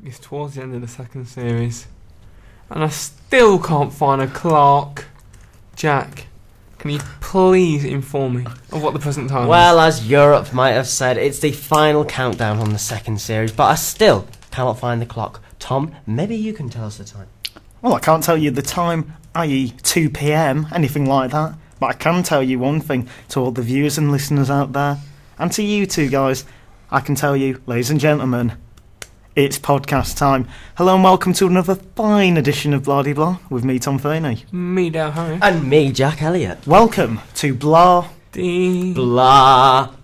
It's towards the end of the second series. And I still can't find a Clark. Jack, can you please inform me of what the present time is? Well, as Europe might have said, it's the final countdown on the second series, but I still cannot find the clock. Tom, maybe you can tell us the time. Well, I can't tell you the time, i.e. 2 p.m, anything like that, but I can tell you one thing to all the viewers and listeners out there, and to you two guys, I can tell you, ladies and gentlemen, it's podcast time. Hello and welcome to another fine edition of Blah De Blah with me, Tom Feeney. Me, Dale Harry. And me, Jack Elliott. Welcome to Blah De Blah.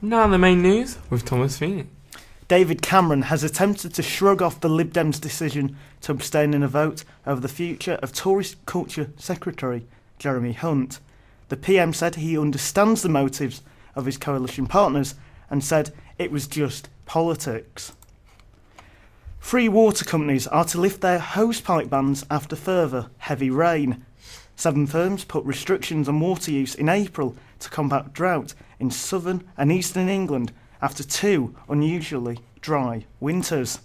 Now the main news with Thomas Feeney. David Cameron has attempted to shrug off the Lib Dems' decision to abstain in a vote over the future of Tory Culture Secretary Jeremy Hunt. The PM said he understands the motives of his coalition partners and said it was just politics. 3 water companies are to lift their hosepipe bans after further heavy rain. 7 firms put restrictions on water use in April to combat drought in southern and eastern England after 2 unusually dry winters.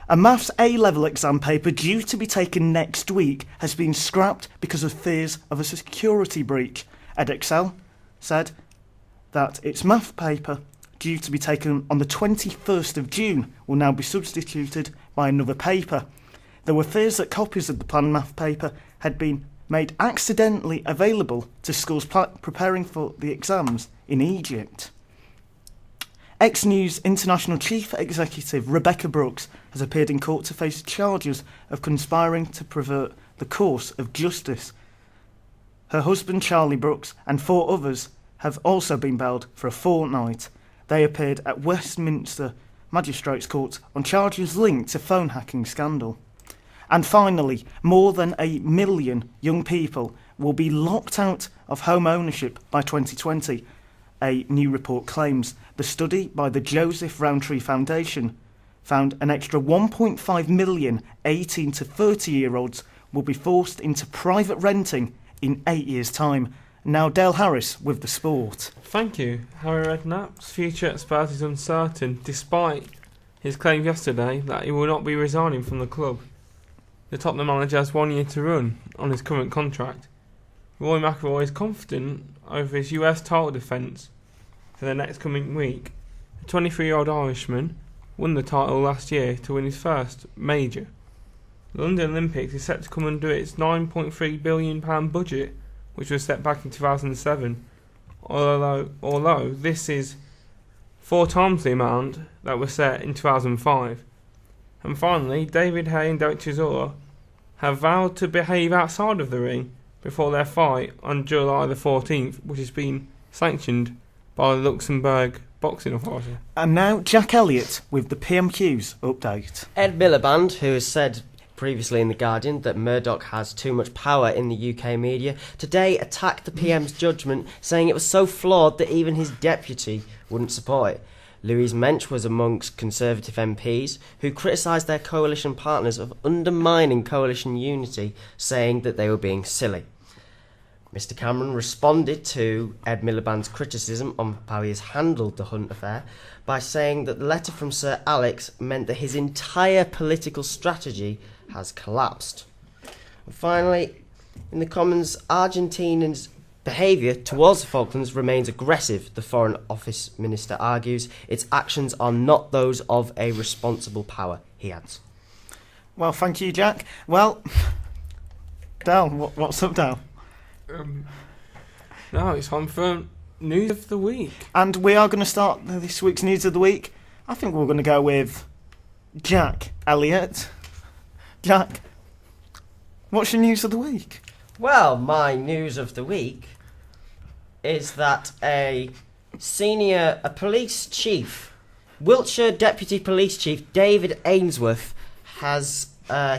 A maths A-level exam paper due to be taken next week has been scrapped because of fears of a security breach. Edexcel said that its math paper due to be taken on the 21st of June will now be substituted by another paper. There were fears that copies of the planned math paper had been made accidentally available to schools preparing for the exams in Egypt. X-News International Chief Executive Rebecca Brooks has appeared in court to face charges of conspiring to pervert the course of justice. Her husband Charlie Brooks and 4 others have also been bailed for a fortnight. They appeared at Westminster Magistrates Court on charges linked to phone hacking scandal. And finally, more than 1 million young people will be locked out of home ownership by 2020, a new report claims. The study by the Joseph Rowntree Foundation found an extra 1.5 million 18 to 30-year-olds will be forced into private renting in 8 years' time. Now Dale Harris with the sport. Thank you. Harry Redknapp's future at Spurs is uncertain, despite his claim yesterday that he will not be resigning from the club. The Tottenham manager has 1 year to run on his current contract. Roy McIlroy is confident over his US title defence for the next coming week. The 23-year-old Irishman won the title last year to win his first major. The London Olympics is set to come under its £9.3 billion budget, which was set back in 2007, although this is 4 times the amount that was set in 2005. And finally, David Hay and Derek Chisora have vowed to behave outside of the ring before their fight on July the 14th, which has been sanctioned by the Luxembourg Boxing Authority. And now Jack Elliott with the PMQ's update. Ed Miliband, who has said previously in The Guardian that Murdoch has too much power in the UK media, today attacked the PM's judgment, saying it was so flawed that even his deputy wouldn't support it. Louise Mensch was amongst Conservative MPs who criticised their coalition partners of undermining coalition unity, saying that they were being silly. Mr Cameron responded to Ed Miliband's criticism on how he has handled the Hunt affair by saying that the letter from Sir Alex meant that his entire political strategy has collapsed. And finally, in the Commons, Argentina's behaviour towards the Falklands remains aggressive, the Foreign Office Minister argues. Its actions are not those of a responsible power, he adds. Well, thank you, Jack. Well, Dal, what's up, Dal? No, it's time for News of the Week. And we are going to start this week's News of the Week. I think we're going to go with Jack Elliott. Jack, what's your News of the Week? Well, my News of the Week is that a police chief, Wiltshire Deputy Police Chief David Ainsworth, has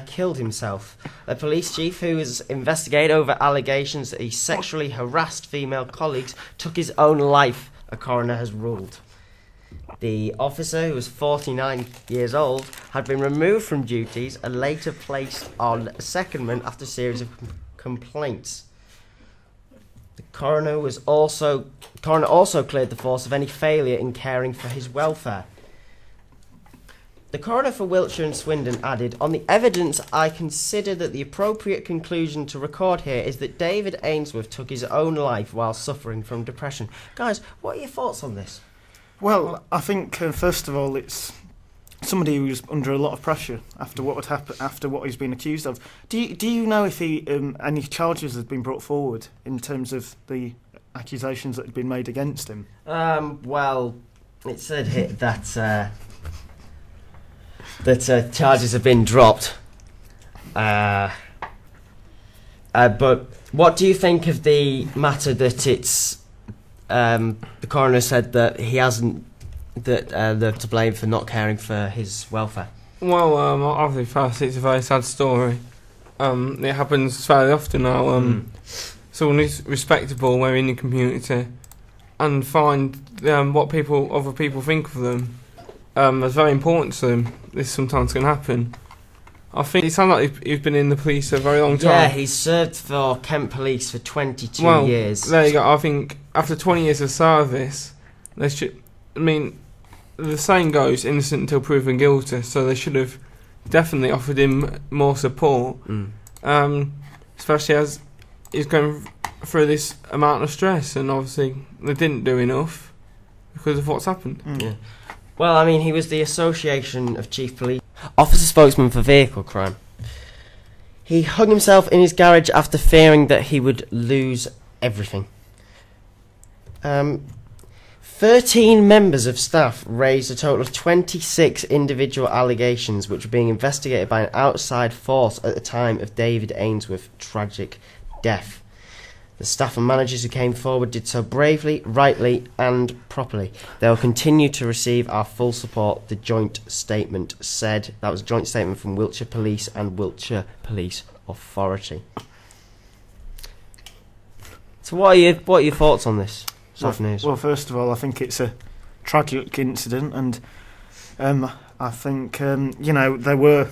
killed himself. A police chief who was investigated over allegations that he sexually harassed female colleagues took his own life, a coroner has ruled. The officer, who was 49 years old, had been removed from duties and later placed on secondment after a series of complaints. The coroner also cleared the force of any failure in caring for his welfare. The coroner for Wiltshire and Swindon added, "On the evidence, I consider that the appropriate conclusion to record here is that David Ainsworth took his own life while suffering from depression." Guys, what are your thoughts on this? Well, I think first of all, it's somebody who was under a lot of pressure after what would happen, after what he's been accused of. Do you know if any charges have been brought forward in terms of the accusations that had been made against him? Well, it said here that charges have been dropped. But what do you think of the matter that it's the coroner said that he hasn't, that they're to blame for not caring for his welfare? Well, obviously, first, it's a very sad story. It happens fairly often now. Someone who's respectable, we're in the community, and find what other people think of them is very important to them. This sometimes can happen. I think it sounds like he's been in the police a very long time. Yeah, he's served for Kent Police for 22 years. There you go. I think after 20 years of service, they should. I mean, the saying goes, innocent until proven guilty. So they should have definitely offered him more support, especially as he's going through this amount of stress, and obviously they didn't do enough because of what's happened. Yeah. Well, I mean, he was the Association of Chief Police Officer spokesman for vehicle crime. He hung himself in his garage after fearing that he would lose everything. 13 members of staff raised a total of 26 individual allegations which were being investigated by an outside force at the time of David Ainsworth's tragic death. The staff and managers who came forward did so bravely, rightly and properly. They will continue to receive our full support, the joint statement said. That was a joint statement from Wiltshire Police and Wiltshire Police Authority. So what are your thoughts on this? News. Well, first of all, I think it's a tragic incident, and I think there were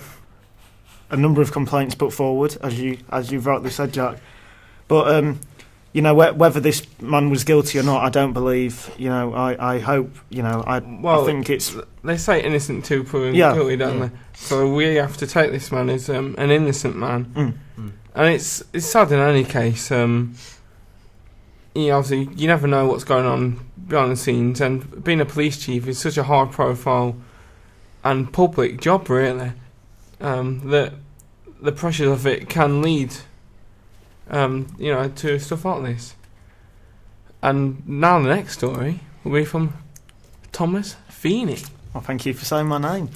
a number of complaints put forward, as you've rightly said, Jack. But whether this man was guilty or not, I don't believe. I hope. I think it's. They say innocent till proven guilty, don't they? So we have to take this man as an innocent man, and it's sad in any case. Obviously, you never know what's going on behind the scenes, and being a police chief is such a high-profile and public job, really, that the pressures of it can lead, to stuff like this. And now the next story will be from Thomas Feeney. Well, thank you for saying my name.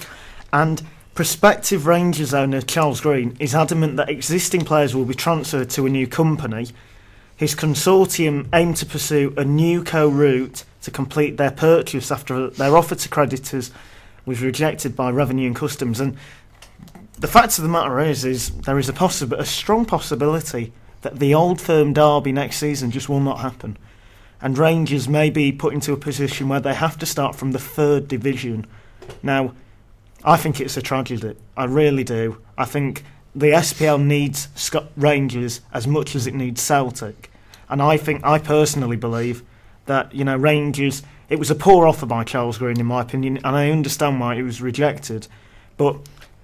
And prospective Rangers owner Charles Green is adamant that existing players will be transferred to a new company. His consortium aim to pursue a new route to complete their purchase after their offer to creditors was rejected by Revenue and Customs. And the fact of the matter is there is a strong possibility that the Old Firm derby next season just will not happen. And Rangers may be put into a position where they have to start from the 3rd division. Now, I think it's a tragedy. I really do. I think the SPL needs Rangers as much as it needs Celtic. And I personally believe that, Rangers, it was a poor offer by Charles Green, in my opinion, and I understand why it was rejected. But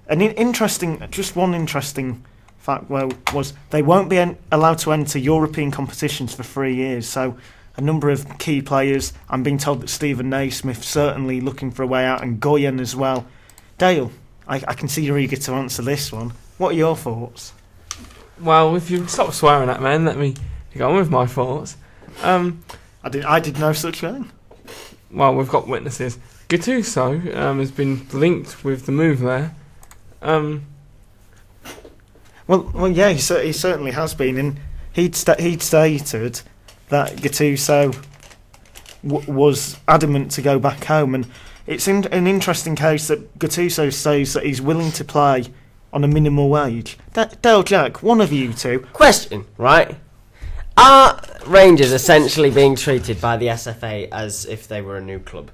one interesting fact was they won't be allowed to enter European competitions for 3 years. So a number of key players, I'm being told that Stephen Naismith certainly looking for a way out, and Goyen as well. Dale, I can see you're eager to answer this one. What are your thoughts? Well, if you stop swearing at me and let me go on with my thoughts. I did no such thing. Well, we've got witnesses. Gattuso has been linked with the move there. Well, yeah, he certainly has been, and he'd stated that Gattuso was adamant to go back home, and it's an interesting case that Gattuso says that he's willing to play on a minimal wage. Dale, Jack, one of you two. Question, right? Are Rangers essentially being treated by the SFA as if they were a new club?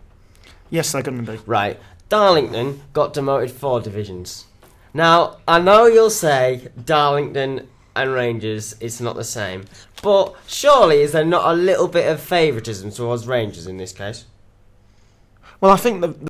Yes, they're going to be. Right. Darlington got demoted 4 divisions. Now, I know you'll say Darlington and Rangers, it's not the same. But surely is there not a little bit of favouritism towards Rangers in this case? Well, I think